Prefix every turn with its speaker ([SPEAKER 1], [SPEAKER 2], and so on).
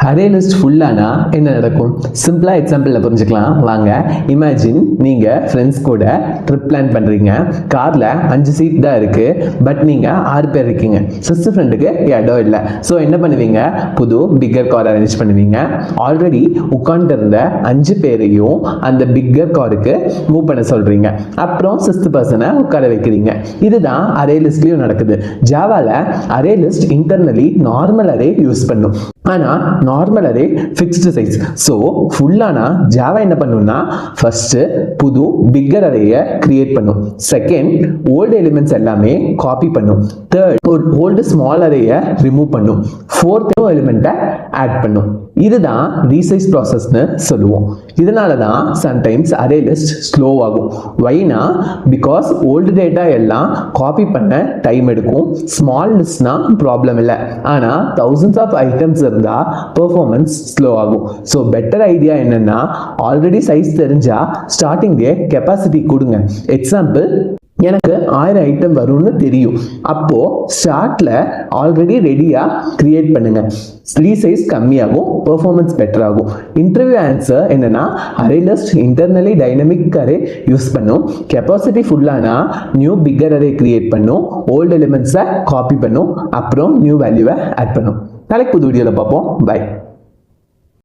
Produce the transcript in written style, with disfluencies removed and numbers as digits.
[SPEAKER 1] Array list ஃபுல்லானா என்ன நடக்கும்? சிம்பிளாக எக்ஸாம்பிளில் புரிஞ்சுக்கலாம் வாங்க. இமேஜின் நீங்கள் ஃப்ரெண்ட்ஸ் கூட ட்ரிப் பிளான் பண்ணுறீங்க. காரில் 5 சீட் தான் இருக்குது, பட் நீங்கள் 6 பேர் இருக்கீங்க. 6th ஃப்ரெண்டுக்கு இடம் இல்லை. ஸோ என்ன பண்ணுவீங்க? புது பிக்கர் கார் அரேஞ்ச் பண்ணுவீங்க. ஆல்ரெடி உட்காந்துட்டு இருந்த 5 பேரையும் அந்த பிக்கர் காருக்கு மூவ் பண்ண சொல்கிறீங்க. அப்புறம் 6th பர்சனை உட்கார வைக்கிறீங்க. இதுதான் அரே லிஸ்ட்லேயும் நடக்குது. ஜாவாவில் array list internally normal array use பண்ணும். ஆனால் normal array fixed size. So ஃபுல்லானா ஜாவா என்ன பண்ணும்னா ஃபர்ஸ்ட் புது பிக்கர் அரேயை கிரியேட் பண்ணும். செகண்ட் ஓல்டு எலிமெண்ட்ஸ் எல்லாமே காப்பி பண்ணும். தேர்ட் ஓல்டு ஸ்மால் அரேயை ரிமூவ் பண்ணும். ஃபோர்த் எலிமெண்ட்டை ஆட் பண்ணும். இதுதான் ரீசைஸ் ப்ராசஸ்னு சொல்லுவோம். இதனால தான் சம்டைம்ஸ் அரே லிஸ்ட் ஸ்லோ ஆகும். வைனா பிகாஸ் ஓல்டு டேட்டா எல்லாம் காப்பி பண்ண டைம் எடுக்கும். ஸ்மால் லிஸ்ட்னா ப்ராப்ளம் இல்லை, ஆனால் thousands ஆஃப் ஐட்டம்ஸ் இருந்தால் பெர்ஃபார்மன்ஸ் ஸ்லோ ஆகும். ஸோ பெட்டர் ஐடியா என்னன்னா ஆல்ரெடி சைஸ் தெரிஞ்சா ஸ்டார்டிங்லேயே கெப்பாசிட்டி கொடுங்க. எக்ஸாம்பிள், எனக்கு 1000 ஐட்டம் வரும்னு தெரியும். அப்போ ஸ்டார்ட்ல ஆல்ரெடி ரெடியா கிரியேட் பண்ணுங்க. ரீசைஸ் கம்மியாகும், பெர்ஃபார்மன்ஸ் பெட்டர் ஆகும். இன்டர்வியூ ஆன்சர் என்னன்னா array list internally dynamic array use பண்ணும். கெப்பாசிட்டி ஃபுல்லானா நியூ பிக்கர் அரே கிரியேட் பண்ணும். ஓல்டு எலிமெண்ட்ஸை காப்பி பண்ணும். அப்புறம் நியூ வேல்யூவை ஆட் பண்ணும். நாளைக்கு புது வீடியோவில் பார்ப்போம். பை.